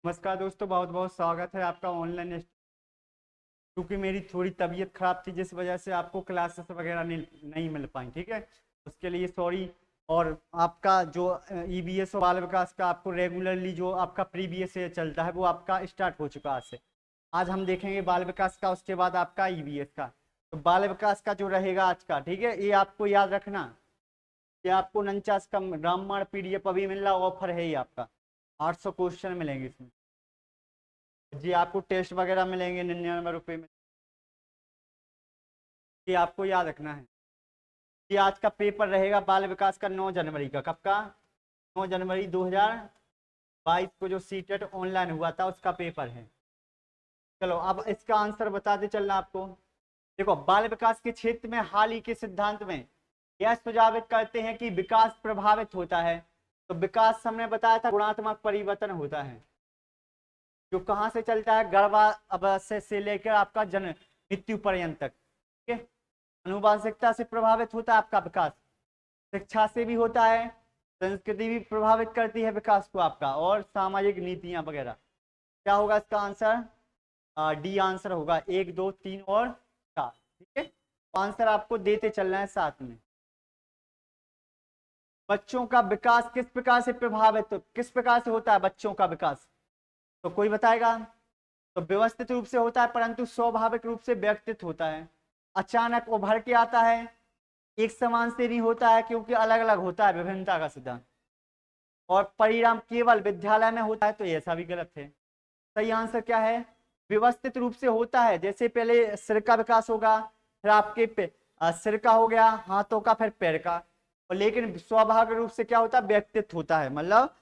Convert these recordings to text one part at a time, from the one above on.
नमस्कार दोस्तों, बहुत बहुत स्वागत है आपका ऑनलाइन। क्योंकि मेरी थोड़ी तबीयत खराब थी जिस वजह से आपको क्लासेस वगैरह नहीं मिल पाई, ठीक है। उसके लिए सॉरी। और आपका जो ईबीएस और बाल विकास का आपको रेगुलरली जो आपका प्रीवियस ईयर चलता है वो आपका स्टार्ट हो चुका आज से। आज हम देखेंगे बाल विकास का, उसके बाद आपका ईबीएस का। तो बाल विकास का जो रहेगा आज का, ठीक है, ये आपको याद रखना। ये आपको 49 का रामबाण पीडीएफ अभी मिल रहा, ऑफर है ये आपका। 800 क्वेश्चन मिलेंगे इसमें जी। आपको टेस्ट वगैरह मिलेंगे 99 रुपये में। ये आपको याद रखना है। ये आज का पेपर रहेगा बाल विकास का 9 जनवरी का। कब का? 9 जनवरी 2022 को जो सीटेट ऑनलाइन हुआ था उसका पेपर है। चलो अब इसका आंसर बताते चलना आपको। देखो, बाल विकास के क्षेत्र में हाल ही के सिद्धांत में यह सुझावित करते हैं कि विकास प्रभावित होता है। तो विकास हमने बताया था गुणात्मक परिवर्तन होता है, जो कहाँ से चलता है, गर्भावस्था से लेकर आपका जन्म मृत्यु पर्यंत तक, ठीक है। अनुवांशिकता से प्रभावित होता है आपका विकास, शिक्षा से भी होता है, संस्कृति भी प्रभावित करती है विकास को आपका, और सामाजिक नीतियां वगैरह। क्या होगा इसका आंसर? डी आंसर होगा। 1 2 3 और 4, ठीक है। तो आंसर आपको देते चलना है साथ में। बच्चों का विकास किस प्रकार से प्रभावित, तो किस प्रकार से होता है बच्चों का विकास? तो कोई बताएगा? तो व्यवस्थित रूप से होता है, परंतु स्वाभाविक रूप से व्यक्तित होता है। अचानक उभर के आता है, एक समान से नहीं होता है क्योंकि अलग अलग होता है, विभिन्नता का सिद्धांत। और परिणाम केवल विद्यालय में होता है, तो ऐसा भी गलत है। सही आंसर क्या है? व्यवस्थित रूप से होता है। जैसे पहले सिर का विकास होगा, फिर आपके सिर का हो गया, हाथों का, फिर पैर का। और लेकिन स्वाभाविक रूप से क्या होता है? व्यक्तित्व होता है, मतलब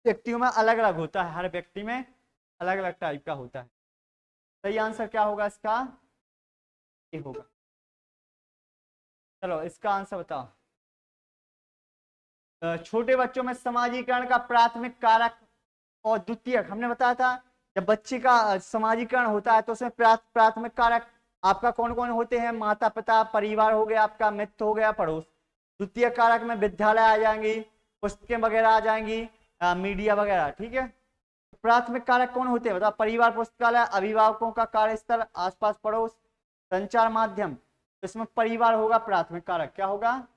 व्यक्तियों में अलग अलग होता है, हर व्यक्ति में अलग अलग टाइप का होता है। सही आंसर क्या होगा इसका? ये होगा। चलो इसका आंसर बताओ। छोटे बच्चों में समाजीकरण का प्राथमिक कारक और द्वितीयक हमने बताया था। जब बच्चे का समाजीकरण होता है तो उसमें प्राथमिक कारक आपका कौन कौन होते हैं? माता पिता, परिवार हो गया आपका, मित्र हो गया, पड़ोस। द्वितीय कारक में विद्यालय आ जाएंगी, पुस्तकें वगैरह आ जाएंगी, मीडिया वगैरह, ठीक है। प्राथमिक कारक कौन होते हैं बताओ? परिवार, पुस्तकालय, अभिभावकों का कार्यस्थल, आसपास पड़ोस, संचार माध्यम। इसमें परिवार होगा प्राथमिक कारक। क्या होगा?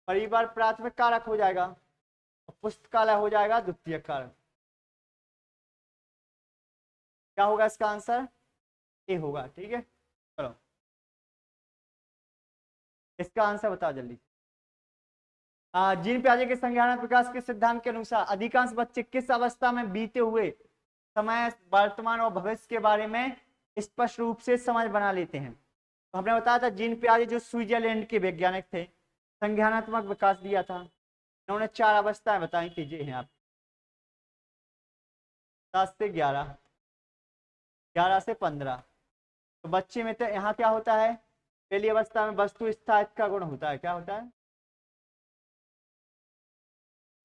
परिवार प्राथमिक कारक हो जाएगा, पुस्तकालय हो जाएगा द्वितीय कारक। क्या होगा इसका आंसर? ए होगा, ठीक है। चलो इसका आंसर बताओ जल्दी। जीन पियाजे के संज्ञानात्मक विकास के सिद्धांत के अनुसार अधिकांश बच्चे किस अवस्था में बीते हुए समय, वर्तमान और भविष्य के बारे में स्पष्ट रूप से समझ बना लेते हैं? तो हमने बताया था जीन पियाजे जो स्विट्जरलैंड के वैज्ञानिक थे, संज्ञानात्मक विकास दिया था। उन्होंने 4 अवस्थाएं बताई थी जी हैं आप। 10 से 11, 11 से 15। तो बच्चे में तो यहाँ क्या होता है? पहली अवस्था में वस्तु स्थायित्व का गुण होता है। क्या होता है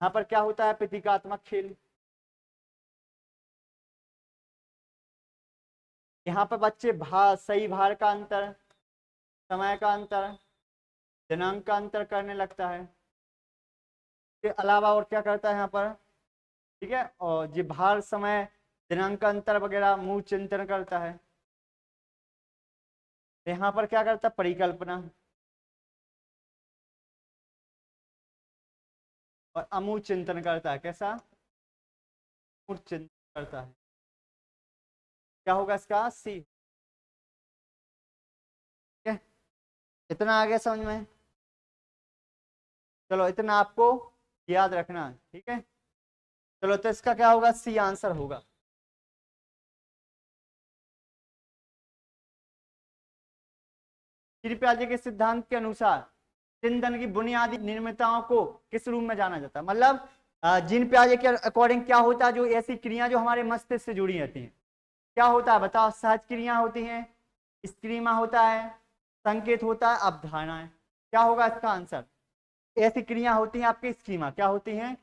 यहाँ पर? क्या होता है? प्रतीकात्मक खेल। यहाँ पर बच्चे सही भार का अंतर, समय का अंतर, दिनांक का अंतर करने लगता है। इसके अलावा और क्या करता है यहाँ पर? ठीक है, और जो भार, समय, दिनांक का अंतर वगैरह मूल चिंतन करता है। यहाँ पर क्या करता है? परिकल्पना। और अमूल चिंतन करता है। कैसा? अमूल चिंतन करता है। क्या होगा इसका? सी, ठीक है। इतना आगे समझ में? चलो इतना आपको याद रखना है, ठीक है। चलो तो इसका क्या होगा? सी आंसर होगा। कृपया के सिद्धांत के अनुसार चिंतन की बुनियादी निर्मिताओं को किस रूप में जाना जाता है? मतलब जीन पियाजे के अकॉर्डिंग क्या होता है? जो ऐसी क्रिया जो हमारे मस्तिष्क से जुड़ी रहती हैं, क्या होता है बताओ? सहज क्रिया होती हैं, स्क्रीमा होता है, संकेत होता है, अवधारणा है। क्या होगा इसका आंसर? ऐसी क्रिया होती हैं आपके स्कीमा। क्या होती हैं?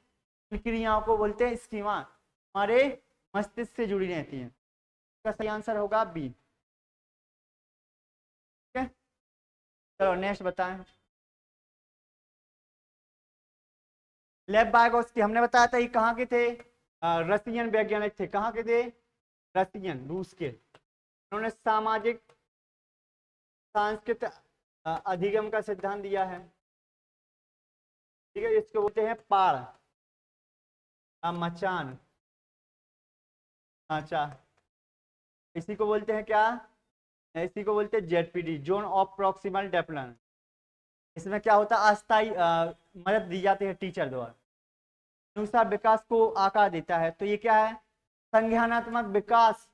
इन क्रियाओं को बोलते हैं स्कीमा, हमारे मस्तिष्क से जुड़ी रहती हैं। इसका सही आंसर होगा बी, ठीक है। चलो नेक्स्ट बताएं। लेव वाइगोत्स्की हमने बताया था ये कहाँ के थे? रसियन वैज्ञानिक थे। कहाँ के थे? रसियन, रूस के। उन्होंने सामाजिक सांस्कृतिक अधिगम का सिद्धांत दिया है। ठीक है, इसको बोलते हैं पाड़, मचान, अच्छा, इसी को बोलते हैं क्या? इसी को बोलते हैं ZPD, zone of proximal development. इसमें क्या होता है? अस्थायी मदद दी जाती है टीचर द्वारा, अनुसार विकास को आकार देता है। तो ये क्या है? संज्ञानात्मक विकास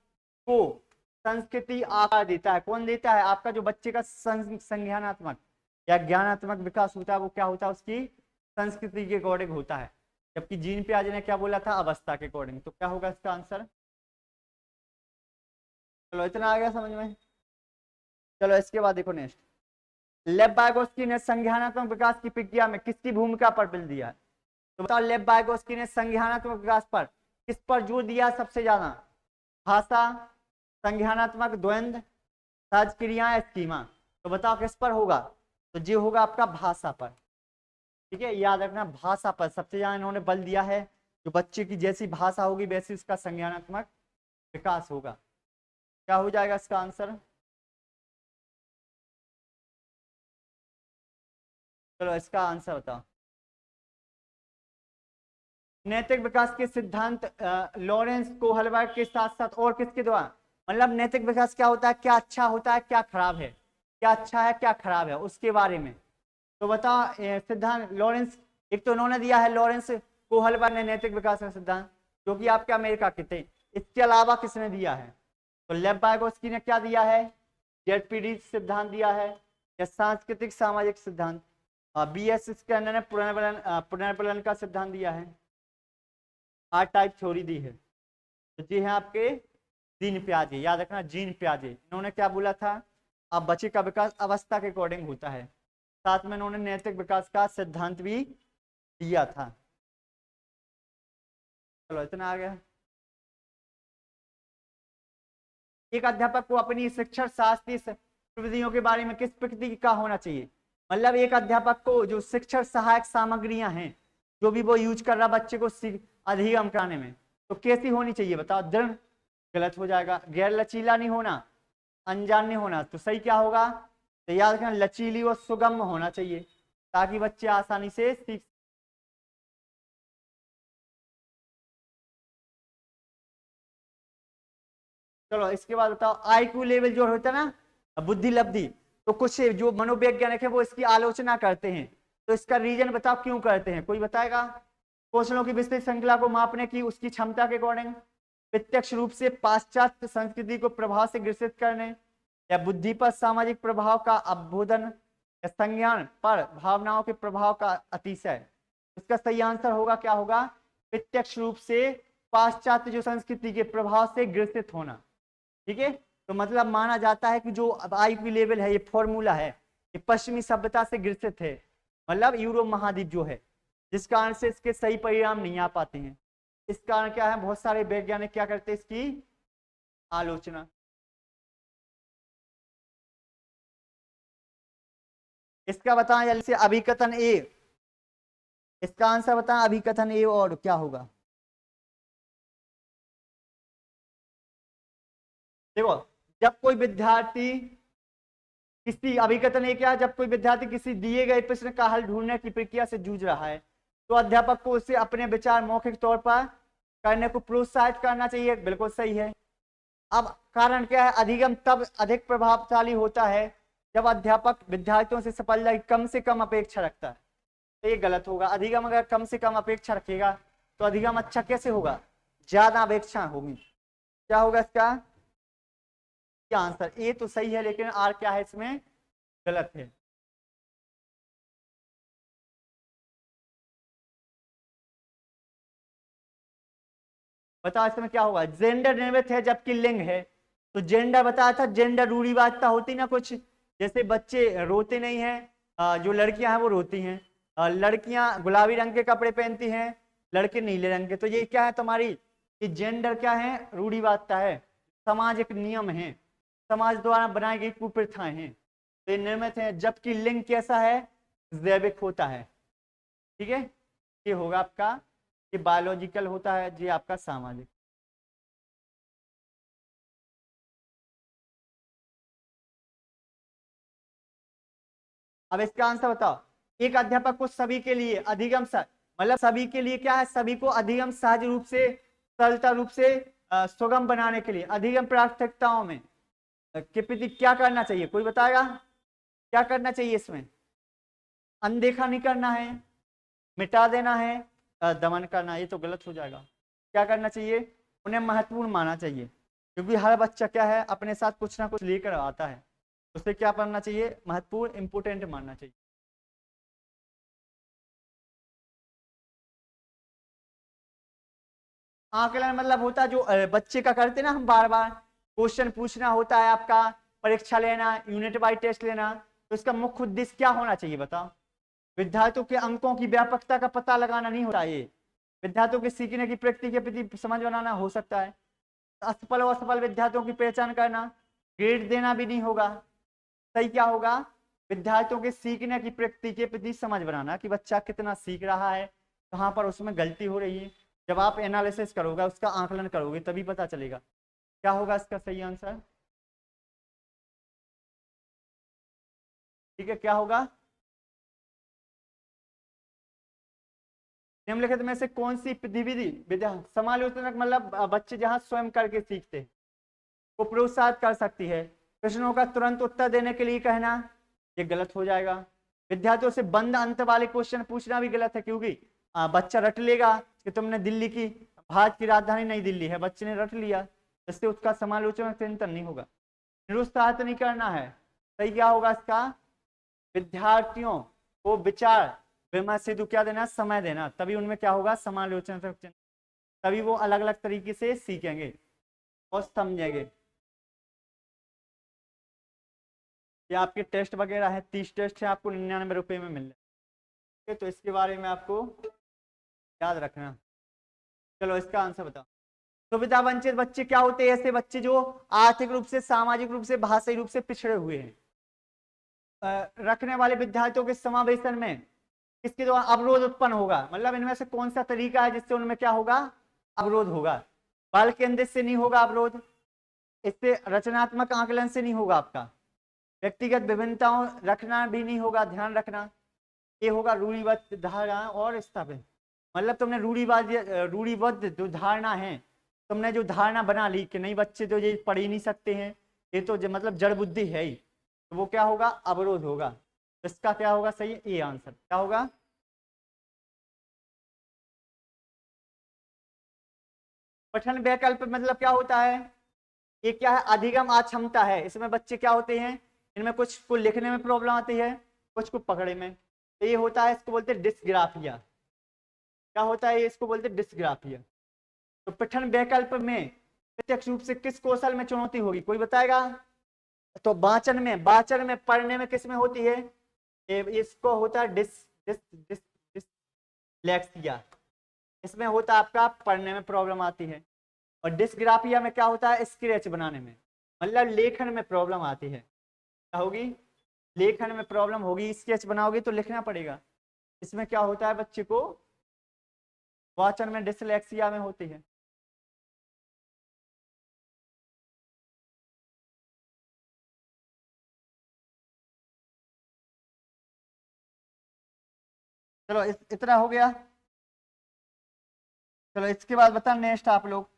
को संस्कृति आकार देता है। कौन देता है? आपका जो बच्चे का संज्ञानात्मक या ज्ञानात्मक विकास होता है वो क्या होता है? उसकी संस्कृति के अकॉर्डिंग होता है। जबकि जीन पियाजे ने क्या बोला था? अवस्था के अकॉर्डिंग। तो क्या होगा इसका आंसर? चलो इतना आ गया समझ में। चलो इसके बाद देखो नेक्स्ट, लेव वाइगोत्स्की ने संज्ञानात्मक विकास की प्रक्रिया में किसकी भूमिका पर बल दिया? तो बताओ, लेव वाइगोत्स्की ने संज्ञानात्मक विकास पर किस पर जोर दिया सबसे ज्यादा? भाषा, संज्ञानात्मक द्वंद्व, सहज क्रिया, स्कीमा। तो बताओ किस पर होगा? तो ये होगा आपका भाषा पर। ठीक है, याद रखना, भाषा पर सबसे ज्यादा इन्होंने बल दिया है। जो बच्चे की जैसी भाषा होगी वैसी उसका संज्ञानात्मक विकास होगा। क्या हो जाएगा इसका आंसर? चलो इसका आंसर बताओ। नैतिक विकास के सिद्धांत लॉरेंस कोहलबर्ग के साथ साथ और किसके द्वारा? मतलब नैतिक विकास क्या होता है, क्या अच्छा होता है, क्या खराब है, क्या अच्छा है क्या खराब है, उसके बारे में। तो बताओ सिद्धांत लॉरेंस, एक तो उन्होंने दिया है लॉरेंस कोहलबर्ग ने नैतिक विकास का सिद्धांत, जो कि आपके अमेरिका के थे। इसके अलावा किसने दिया है? तो लेव वाइगोत्स्की ने क्या दिया है? जेडपीडी सिद्धांत दिया है, या सांस्कृतिक सामाजिक सिद्धांत। BS स्कैनर ने पुनर्बलन का सिद्धांत दिया है, आर टाइप थ्योरी दी है। तो जी है आपके जीन पियाजे, याद रखना जीन पियाजे। इन्होंने क्या बोला था? अब बच्चे का विकास अवस्था के अकॉर्डिंग होता है। साथ में इन्होंने नैतिक विकास का सिद्धांत भी दिया था। चलो इतना आ गया। एक अध्यापक को अपनी शिक्षण शास्त्रीय गतिविधियों के बारे में किस प्रकृति का होना चाहिए? मतलब एक अध्यापक को जो शिक्षण सहायक सामग्रियां हैं, जो भी वो यूज कर रहा बच्चे को अधिगम कराने में, तो कैसी होनी चाहिए? बताओ। दृढ़, गलत हो जाएगा। गैर लचीला नहीं होना, अनजान नहीं होना। तो सही क्या होगा? तो याद रखना, लचीली और सुगम होना चाहिए, ताकि बच्चे आसानी से सीख। चलो इसके बाद बताओ, IQ लेवल जो होता है ना, बुद्धि लब्धि, तो कुछ जो मनोवैज्ञानिक है वो इसकी आलोचना करते हैं। तो इसका रीजन बताओ क्यों करते हैं? कोई बताएगा? कौशलों की विस्तृत श्रृंखला को मापने की उसकी क्षमता के अकॉर्डिंग, प्रत्यक्ष रूप से पाश्चात्य संस्कृति को प्रभाव से ग्रसित करने, या बुद्धि पर सामाजिक प्रभाव का अवबोधन, या संज्ञान पर भावनाओं के प्रभाव का अतिशय। इसका सही आंसर होगा क्या होगा? प्रत्यक्ष रूप से पाश्चात्य जो संस्कृति के प्रभाव से ग्रसित होना। ठीक है, तो मतलब माना जाता है कि जो IQ लेवल है, ये फॉर्मूला है, ये पश्चिमी सभ्यता से ग्रसित है, मतलब यूरोप महाद्वीप जो है, जिस कारण से इसके सही परिणाम नहीं आ पाते हैं। इस कारण क्या है, बहुत सारे वैज्ञानिक क्या करते हैं? इसकी आलोचना। इसका बताएं जल्दी से, अभिकथन ए। इसका आंसर बताएं, अभिकथन ए और क्या होगा? देखो, जब कोई विद्यार्थी किसी, अभिकथन ये क्या है? जब कोई विद्यार्थी किसी दिए गए प्रश्न का हल ढूंढने की प्रक्रिया से जूझ रहा है, तो अध्यापक को उसे अपने विचार मौखिक तौर पर करने को प्रोत्साहित करना चाहिए। बिल्कुल सही है। अब कारण क्या है? अधिगम तब अधिक प्रभावशाली होता है जब अध्यापक विद्यार्थियों से कम अपेक्षा रखता है। तो ये गलत होगा। अधिगम अगर कम से कम अपेक्षा रखेगा तो अधिगम अच्छा कैसे होगा? ज्यादा अपेक्षा होगी। क्या होगा इसका? क्या आंसर? ए तो सही है, लेकिन आर क्या है इसमें? गलत है। बताओ इसमें क्या होगा? जेंडर निर्मित है जबकि लिंग है। तो जेंडर बताया था, जेंडर रूढ़िवादिता होती ना कुछ, जैसे बच्चे रोते नहीं हैं, जो लड़कियां हैं वो रोती हैं, लड़कियां गुलाबी रंग के कपड़े पहनती हैं, लड़के नीले रंग के। तो ये क्या है तुम्हारी? ये जेंडर क्या है? रूढ़िवादिता है, समाज एक नियम है, समाज द्वारा बनाई गई कुप्रथाएं हैं, तो ये निर्मित है। जबकि लिंग कैसा है? जैविक होता है। ठीक है, ये होगा आपका ये बायोलॉजिकल होता है, ये आपका सामाजिक। अब इसका आंसर बताओ। एक अध्यापक को सभी के लिए अधिगम मतलब सभी के लिए क्या है, सभी को अधिगम सहज रूप से, सरलता रूप से सुगम बनाने के लिए अधिगम प्राथमिकताओं में के प्रति क्या करना चाहिए, कोई बताएगा क्या करना चाहिए इसमें? अनदेखा नहीं करना है, मिटा देना है, दमन करना है? ये तो गलत हो जाएगा। क्या करना चाहिए? उन्हें महत्वपूर्ण मानना चाहिए, क्योंकि हर बच्चा क्या है अपने साथ कुछ ना कुछ लेकर आता है, उसे क्या करना चाहिए? महत्वपूर्ण, इंपोर्टेंट मानना चाहिए। आकलन मतलब होता है जो बच्चे का करते ना, हम बार बार क्वेश्चन पूछना होता है, आपका परीक्षा लेना, यूनिट वाइज टेस्ट लेना, तो इसका मुख्य उद्देश्य क्या होना चाहिए बताओ? विद्यार्थियों के अंकों की व्यापकता का पता लगाना नहीं होता, ये विद्यार्थियों के सीखने की प्रकृति के प्रति समझ बनाना हो सकता है। असफल और सफल विद्यार्थियों की पहचान करना, ग्रेड देना भी नहीं होगा। सही क्या होगा? विद्यार्थियों के सीखने की प्रकृति के प्रति समझ बनाना कि बच्चा कितना सीख रहा है, कहाँ पर उसमें गलती हो रही है। जब आप एनालिसिस करोगे, उसका आकलन करोगे, तभी पता चलेगा। क्या होगा इसका सही आंसर? ठीक है, क्या होगा? निम्नलिखित में से कौन सी गतिविधि विद्या समालोचनक मतलब बच्चे जहां स्वयं करके सीखते हैं को प्रोत्साहित कर सकती है? प्रश्नों का तुरंत उत्तर देने के लिए कहना, ये गलत हो जाएगा। विद्यार्थियों से बंद अंत वाले क्वेश्चन पूछना भी गलत है, क्योंकि बच्चा रट लेगा कि तुमने दिल्ली की, भारत की राजधानी नई दिल्ली है, बच्चे ने रट लिया, इससे उसका समालोचना चिंतन नहीं होगा। निरुत्साहित नहीं करना है। सही क्या होगा इसका? विद्यार्थियों को विचार विमर्श हेतु क्या देना? समय देना, तभी उनमें क्या होगा? समालोचना, तभी वो अलग अलग तरीके से सीखेंगे और समझेंगे। ये आपके टेस्ट वगैरह है, 30 टेस्ट है, आपको 99 रुपए में मिल रहे हैं, तो इसके बारे में आपको याद रखना। चलो इसका आंसर बताओ। सुविधा वंचित बच्चे क्या होते हैं? ऐसे बच्चे जो आर्थिक रूप से, सामाजिक रूप से, भाषाई रूप से पिछड़े हुए हैं। रखने वाले विद्यार्थियों के समावेशन में किसके द्वारा अवरोध उत्पन्न होगा? मतलब इनमें से कौन सा तरीका है जिससे उनमें क्या होगा? अवरोध होगा। बाल केंद्रित से नहीं होगा अवरोध, इससे रचनात्मक आकलन से नहीं होगा आपका, व्यक्तिगत विभिन्नताओं रखना भी नहीं होगा, ध्यान रखना। ये होगा रूढ़िबद्ध धारणा और स्थापित, मतलब तुमने रूढ़िबद्ध जो धारणा है, तुमने जो धारणा बना ली कि नहीं बच्चे तो ये पढ़ ही नहीं सकते हैं, ये तो मतलब जड़ बुद्धि है ही, तो वो क्या होगा? अवरोध होगा। इसका क्या होगा सही? ये आंसर क्या होगा? पठन वैकल्प मतलब क्या होता है? ये क्या है? अधिगम अक्षमता है। इसमें बच्चे क्या होते हैं, इनमें कुछ को लिखने में प्रॉब्लम आती है, कुछ को पकड़े में, तो ये होता है, इसको बोलते हैं डिस्ग्राफिया। क्या होता है? इसको बोलते हैं डिस्ग्राफिया। तो पठन वैकल्प में प्रत्यक्ष रूप से किस कौशल में चुनौती होगी, कोई बताएगा? तो वाचन में पढ़ने में किस में होती है? इसको होता है डिस डिस डिस डिसलेक्सिया, इसमें होता है आपका पढ़ने में प्रॉब्लम आती है। और डिस्ग्राफिया में क्या होता है? स्केच बनाने में, मतलब लेखन में प्रॉब्लम आती है। क्या होगी? लेखन में प्रॉब्लम होगी, स्केच बनाओगे तो लिखना पड़ेगा। इसमें क्या होता है बच्चे को? वाचन में डिसलेक्सिया में होती है। चलो इतना हो गया। चलो इसके बाद बता नेक्स्ट आप लोग,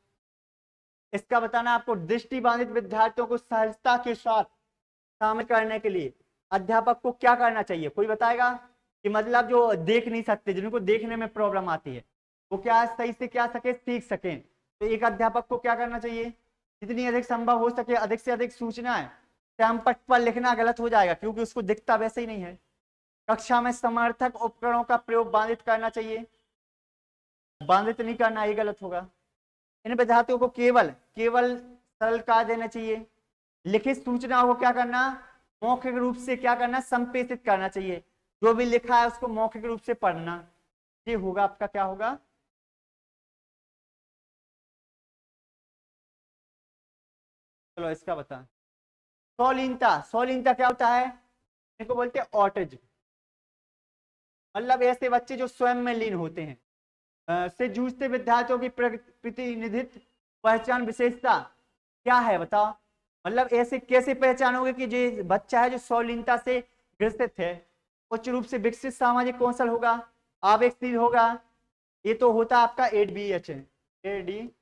इसका बताना आपको दृष्टि बाधित विद्यार्थियों को सहजता के साथ शामिल करने के लिए अध्यापक को क्या करना चाहिए, कोई बताएगा? कि मतलब जो देख नहीं सकते, जिनको देखने में प्रॉब्लम आती है, वो क्या सही से क्या सके, सीख सके, तो एक अध्यापक को क्या करना चाहिए? जितनी अधिक संभव हो सके अधिक से अधिक सूचनाएं श्यामपट्ट पर लिखना गलत हो जाएगा, क्योंकि उसको दिखता वैसे ही नहीं है। कक्षा में समर्थक उपकरणों का प्रयोग बाधित करना चाहिए, बाधित नहीं करना, ये गलत होगा। इन विद्यार्थियों को केवल केवल सरल कार्य देना चाहिए। लिखित सूचनाओं को क्या करना? मौखिक रूप से क्या करना? संप्रेषित करना चाहिए। जो भी लिखा है उसको मौखिक रूप से पढ़ना, ये होगा आपका क्या होगा? चलो इसका बता। सौलीनता क्या होता है? इनको बोलते हैं ऑटिज्म, मतलब ऐसे बच्चे जो स्वयं में लीन होते हैं, से जूझते विद्यार्थियों की प्रतिनिधित्व पहचान विशेषता क्या है बताओ। मतलब ऐसे कैसे पहचानोगे कि जो बच्चा है जो सौलीनता से ग्रसित है, उच्च रूप से विकसित सामाजिक कौशल होगा, आवेगशील होगा। ये तो होता है आपका ADHD, ADHD,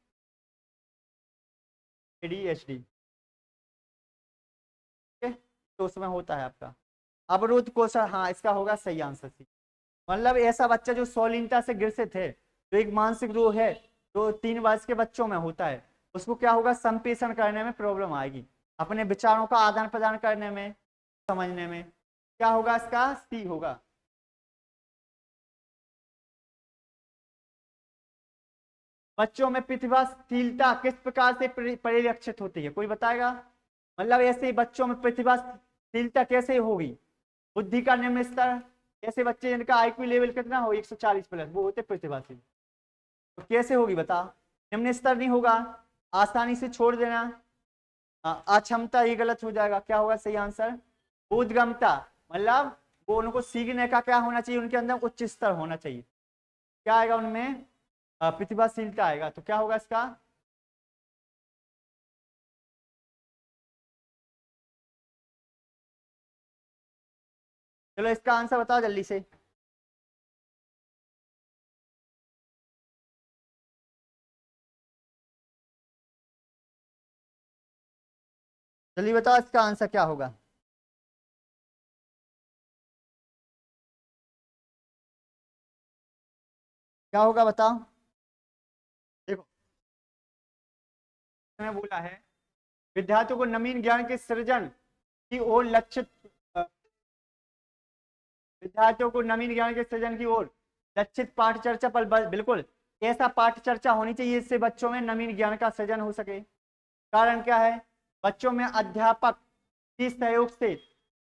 तो उसमें होता है आपका अवरोध कौशल। हाँ, इसका होगा सही आंसर सी। मतलब ऐसा बच्चा जो सौलीनता से ग्रसित है, जो एक मानसिक रोग है, जो 3 वर्ष के बच्चों में होता है, उसको क्या होगा, संप्रेषण करने में प्रॉब्लम आएगी, अपने विचारों का आदान प्रदान करने में, समझने में। क्या होगा इसका, सी होगा। बच्चों में प्रतिभाशीलता किस प्रकार से परिलक्षित होती है, कोई बताएगा। मतलब ऐसे बच्चों में प्रतिभाशीलता कैसे होगी। बुद्धि का निम्न स्तर, ऐसे बच्चे जिनका IQ लेवल कितना हो 140 प्लस, वो होते प्रतिभाशील। तो कैसे होगी बता। निम्न स्तर नहीं होगा, आसानी से छोड़ देना, अक्षमता, ये गलत हो जाएगा। क्या होगा सही आंसर, बोधगम्यता। मतलब वो उनको सीखने का क्या होना चाहिए, उनके अंदर उच्च स्तर होना चाहिए। क्या आएगा उनमें, प्रतिभाशीलता आएगा। तो क्या होगा इसका, चलो इसका आंसर बताओ जल्दी से। जल्दी बताओ इसका आंसर क्या होगा। क्या होगा बताओ। देखो, मैंने बोला है विद्यार्थियों को नवीन ज्ञान के सृजन की ओर लक्षित, विद्यार्थियों को नवीन ज्ञान के सृजन की ओर लक्षित पाठ चर्चा पर बिल्कुल ऐसा पाठ चर्चा होनी चाहिए जिससे बच्चों में नवीन ज्ञान का सृजन हो सके। कारण क्या है, बच्चों में अध्यापक के सहयोग से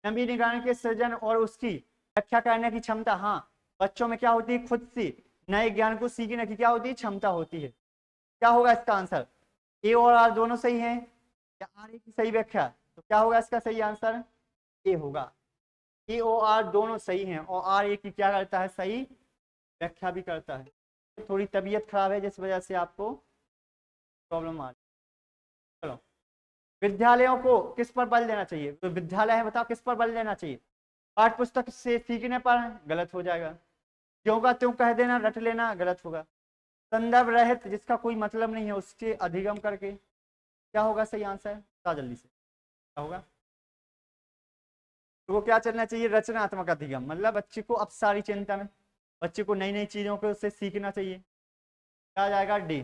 नवीन ज्ञान के सृजन और उसकी व्याख्या करने की क्षमता, हाँ, बच्चों में क्या होती है, खुद से नए ज्ञान को सीखने की क्या होती है, क्षमता होती है। क्या होगा इसका आंसर, ए और आर दोनों सही हैं या आर ए की सही व्याख्या। तो क्या होगा इसका सही आंसर, ए होगा। ए और आर दोनों सही हैं और आर ए की क्या करता है, सही व्याख्या भी करता है। थोड़ी तबीयत खराब है जिस वजह से आपको प्रॉब्लम आ रही है। चलो, विद्यालयों को किस पर बल देना चाहिए, तो विद्यालय है बताओ किस पर बल देना चाहिए। पाठ पुस्तक से सीखने पर, गलत हो जाएगा। क्यों का त्यों कह देना, रट लेना, गलत होगा। संदर्भ रहित जिसका कोई मतलब नहीं है उसके अधिगम करके। क्या होगा सही आंसर, बता जल्दी से क्या होगा। तो वो क्या चलना चाहिए, रचनात्मक अधिगम। मतलब बच्चे को अब सारी चिंता में, बच्चे को नई नई चीजों को उससे सीखना चाहिए। क्या जाएगा, डी।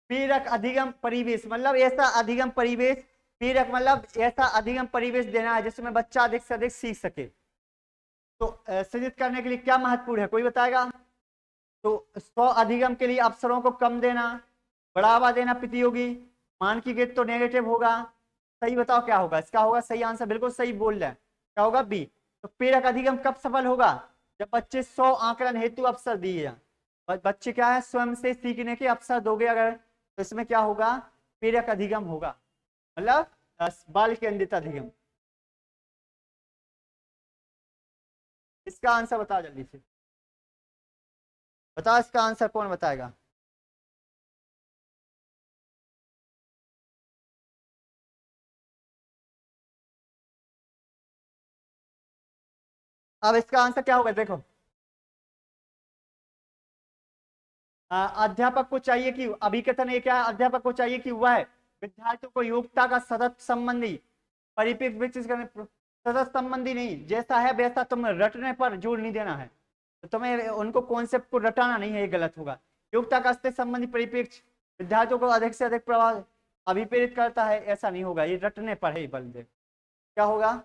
प्रेरक अधिगम परिवेश, मतलब ऐसा अधिगम परिवेश, प्रेरक मतलब ऐसा अधिगम परिवेश देना है जिसमें बच्चा अधिक से अधिक सीख सके। तो सृजित करने के लिए क्या महत्वपूर्ण है, कोई बताएगा। तो स्व अधिगम के लिए अवसरों को कम देना, बढ़ावा देना प्रतियोगी, मानकीकृत तो नेगेटिव होगा। सही बताओ क्या होगा, इसका होगा सही आंसर, बिल्कुल सही बोल रहे हैं। क्या होगा, बी। तो प्रेरक अधिगम कब सफल होगा, जब बच्चे 100 आकलन हेतु अवसर दिए जाए। बच्चे क्या है, स्वयं से सीखने के अवसर दोगे अगर, तो इसमें क्या होगा, प्रेरक अधिगम होगा। मतलब बाल केंद्रित अधिगम। इसका आंसर बताओ जल्दी से, बताओ इसका आंसर कौन बताएगा। अब इसका आंसर क्या होगा, देखो, अध्यापक को चाहिए कि, अभी कथन ये क्या है, अध्यापक को चाहिए कि वह विद्यार्थियों को योग्यता का सतत संबंधी परिप्रेक्ष्य विकसित करने, सतत संबंधी नहीं, जैसा है वैसा तुम रटने पर जोर नहीं देना है। तो तुम्हें उनको कॉन्सेप्ट को रटाना नहीं है, ये गलत होगा। योग्यता का सतत संबंधी परिप्रेक्ष्य विद्यार्थियों को अधिक से अधिक प्रभाव अभिप्रेरित करता है, ऐसा नहीं होगा, ये रटने पर है बल दे। क्या होगा,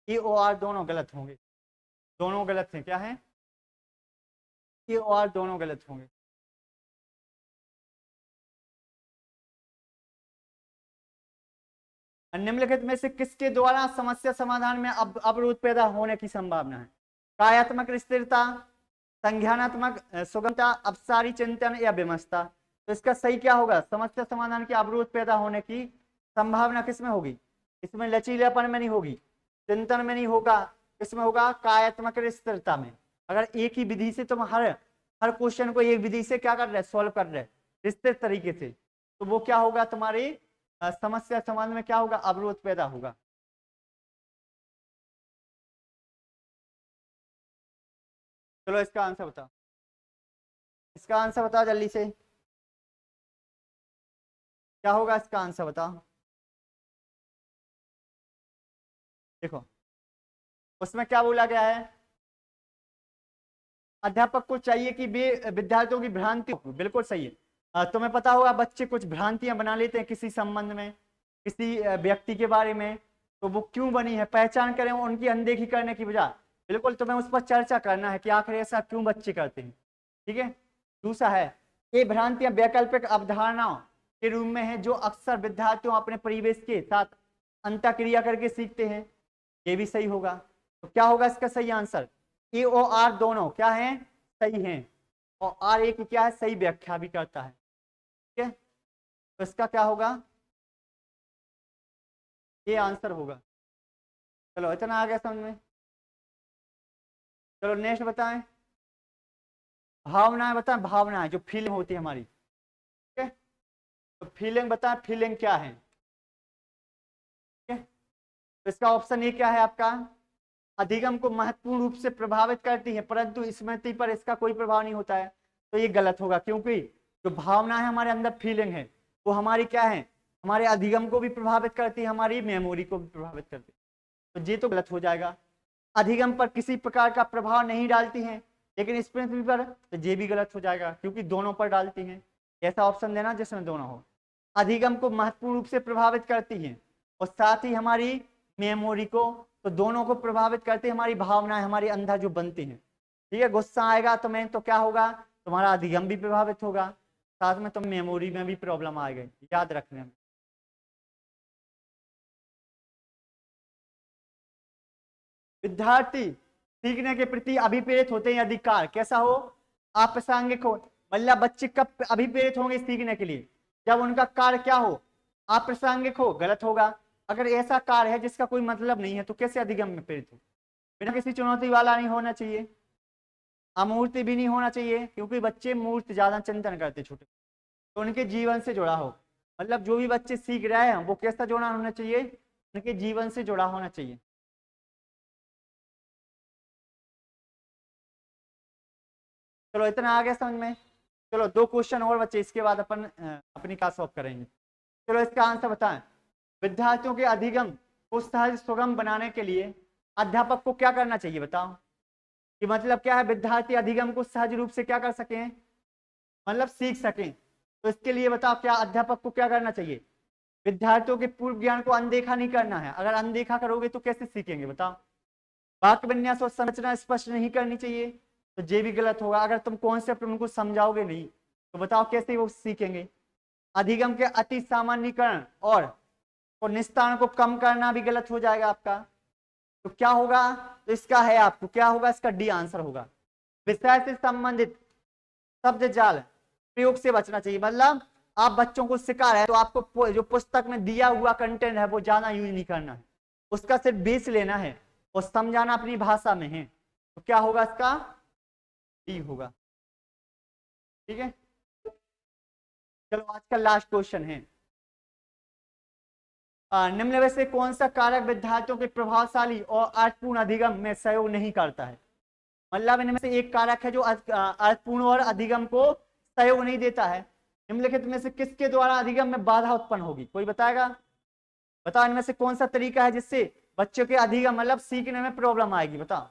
ई ओ आर दोनों गलत होंगे, दोनों गलत हैं। क्या है, ई ओ आर दोनों गलत होंगे। निम्नलिखित में से किसके द्वारा समस्या समाधान में अवरोध पैदा होने की संभावना है। कार्यात्मक स्थिरता, संज्ञानात्मक सुगमता, अपसारी चिंतन या विमर्शता। तो इसका सही क्या होगा, समस्या समाधान के अवरोध पैदा होने की संभावना किसमें होगी, इसमें लचीलापन में नहीं होगी, चिंतन में नहीं होगा, इसमें होगा कार्यात्मक स्थिरता में। अगर एक ही विधि से तुम हर क्वेश्चन को एक विधि से क्या कर रहे, सॉल्व कर रहे स्थिर तरीके से, तो वो क्या होगा, तुम्हारी समस्या समाधान में क्या होगा, अवरोध पैदा होगा। चलो इसका आंसर बताओ, इसका आंसर बताओ जल्दी से, क्या होगा इसका आंसर बताओ। देखो उसमें क्या बोला गया है, अध्यापक को चाहिए कि वे विद्यार्थियों की भ्रांति, बिल्कुल सही है। तुम्हें पता होगा बच्चे कुछ भ्रांतियां बना लेते हैं किसी संबंध में, किसी व्यक्ति के बारे में, तो वो क्यों बनी है, पहचान करें उनकी अनदेखी करने की बजाय, बिल्कुल तुम्हें उस पर चर्चा करना है कि आखिर ऐसा क्यों बच्चे करते हैं। ठीक है। दूसरा है, ये भ्रांतियां वैकल्पिक अवधारणाओं के रूप में है जो अक्सर विद्यार्थियों अपने परिवेश के साथ अंतःक्रिया करके सीखते हैं, ये भी सही होगा। तो क्या होगा इसका सही आंसर, ए और आर दोनों क्या है, सही हैं, और आर एक क्या है, सही व्याख्या भी करता है। ठीक है, तो इसका क्या होगा, ये आंसर होगा। चलो इतना आ गया समझ में। चलो नेक्स्ट बताएं, भावनाएं बताएं, भावनाएं जो फीलिंग होती है हमारी। ठीक है, तो फीलिंग बताएं, फीलिंग क्या है। ठीक है, तो इसका ऑप्शन ए क्या है आपका, अधिगम को महत्वपूर्ण रूप से प्रभावित करती है परंतु स्मृति पर इसका कोई प्रभाव नहीं होता है। तो ये गलत होगा, क्योंकि जो भावना है हमारे अंदर, फीलिंग है, वो हमारी क्या है, हमारे अधिगम को भी प्रभावित करती है, हमारी मेमोरी को भी प्रभावित करती है। तो ये तो गलत हो जाएगा, अधिगम पर किसी प्रकार का प्रभाव नहीं डालती हैं लेकिन स्मृति पर, तो ये भी गलत हो जाएगा क्योंकि दोनों पर डालती हैं। ऐसा ऑप्शन देना जिसमें दोनों हो, अधिगम को महत्वपूर्ण रूप से प्रभावित करती हैं और साथ ही हमारी मेमोरी को, तो दोनों को प्रभावित करती है हमारी भावनाएं, हमारी अंदर जो बनती हैं। ठीक है, गुस्सा आएगा तुम्हें तो क्या होगा, तुम्हारा अधिगम भी प्रभावित होगा, साथ में तुम मेमोरी में भी प्रॉब्लम आएगी, याद रखने में। विद्यार्थी सीखने के प्रति अभिप्रेरित होते हैं, अधिकार कैसा हो, अप्रासंगिक हो। मतलब बच्चे कब अभिप्रेरित होंगे सीखने के लिए, जब उनका कार्य क्या हो, अप्रासंगिक हो, गलत होगा। अगर ऐसा कार्य है जिसका कोई मतलब नहीं है तो कैसे अधिगम में प्रेरित हो, बिना किसी चुनौती वाला नहीं होना चाहिए, अमूर्त भी नहीं होना चाहिए, क्योंकि बच्चे मूर्त ज्यादा चिंतन करते छोटे, तो उनके जीवन से जुड़ा हो। मतलब जो भी बच्चे सीख रहे हैं वो कैसा जुड़ा होना चाहिए, उनके जीवन से जुड़ा होना चाहिए। चलो इतना आ गया समझ में। चलो दो क्वेश्चन और बच्चे, इसके बाद अपन अपनी क्लास सॉल्व करेंगे। चलो इसका आंसर बताएं, विद्यार्थियों के अधिगम को सहज सुगम बनाने के लिए अध्यापक को क्या करना चाहिए, बताओ। कि मतलब क्या है, विद्यार्थी अधिगम को सहज रूप से क्या कर सकें, मतलब सीख सकें, तो इसके लिए बताओ क्या अध्यापक को क्या करना चाहिए, विद्यार्थियों के पूर्व ज्ञान को अनदेखा नहीं करना है। अगर अनदेखा करोगे तो कैसे सीखेंगे, बताओ। वाक्य विन्यास और संरचना स्पष्ट नहीं करनी चाहिए, तो ये भी गलत होगा। अगर तुम कॉन्सेप्ट उनको समझाओगे नहीं तो बताओ कैसे वो सीखेंगे। अधिगम के अति सामान्यकरण और निस्तारण को कम करना भी गलत हो जाएगा आपका। तो क्या होगा, तो इसका है आपको क्या होगा, इसका डी आंसर होगा। विषय से संबंधित शब्द जाल प्रयोग से बचना चाहिए। मतलब आप बच्चों को सिखा रहे हैं तो आपको जो पुस्तक में दिया हुआ कंटेंट है वो ज्यादा यूज नहीं करना है, उसका सिर्फ बेस लेना है और समझाना अपनी भाषा में है। तो क्या होगा, इसका डी होगा। ठीक है, चलो आज का लास्ट क्वेश्चन है, निम्न में से कौन सा कारक विद्यार्थियों के प्रभावशाली और अर्थपूर्ण अधिगम में सहयोग नहीं करता है। मतलब इनमें से एक कारक है जो अर्थपूर्ण और अधिगम को सहयोग नहीं देता है। निम्नलिखित में से किसके द्वारा अधिगम में बाधा उत्पन्न होगी, कोई बताएगा। बताओ इनमें से कौन सा तरीका है जिससे बच्चों के अधिगम मतलब सीखने में प्रॉब्लम आएगी, बताओ।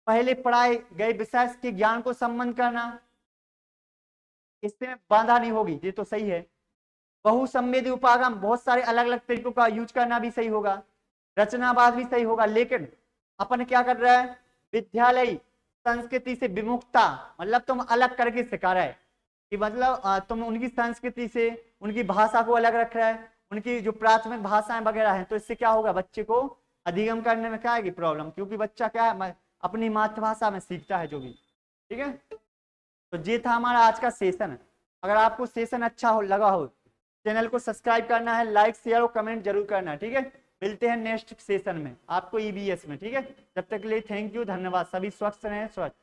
पहले पढ़ाए गए विषय के ज्ञान को संबंध करना, इससे बाधा नहीं होगी, ये तो सही है। बहुसंवेदी उपागम, बहुत सारे अलग अलग तरीकों का यूज करना भी सही होगा। रचनावाद भी सही होगा, लेकिन अपन क्या कर रहा है, विद्यालय संस्कृति से विमुखता, मतलब तुम अलग करके सिखा रहा है कि मतलब तुम उनकी संस्कृति से उनकी भाषा को अलग रख रहा है, उनकी जो प्राथमिक भाषाएं वगैरह हैं, तो इससे क्या होगा, बच्चे को अधिगम करने में क्या आएगी, प्रॉब्लम, क्योंकि बच्चा क्या है, अपनी मातृभाषा में सीखता है जो भी। ठीक है, तो ये था हमारा आज का सेशन। अगर आपको सेशन अच्छा लगा हो, चैनल को सब्सक्राइब करना है, लाइक शेयर और कमेंट जरूर करना है। ठीक है, मिलते हैं नेक्स्ट सेशन में आपको ईबीएस में, ठीक है। जब तक के लिए थैंक यू, धन्यवाद। सभी स्वस्थ रहें, स्वस्थ।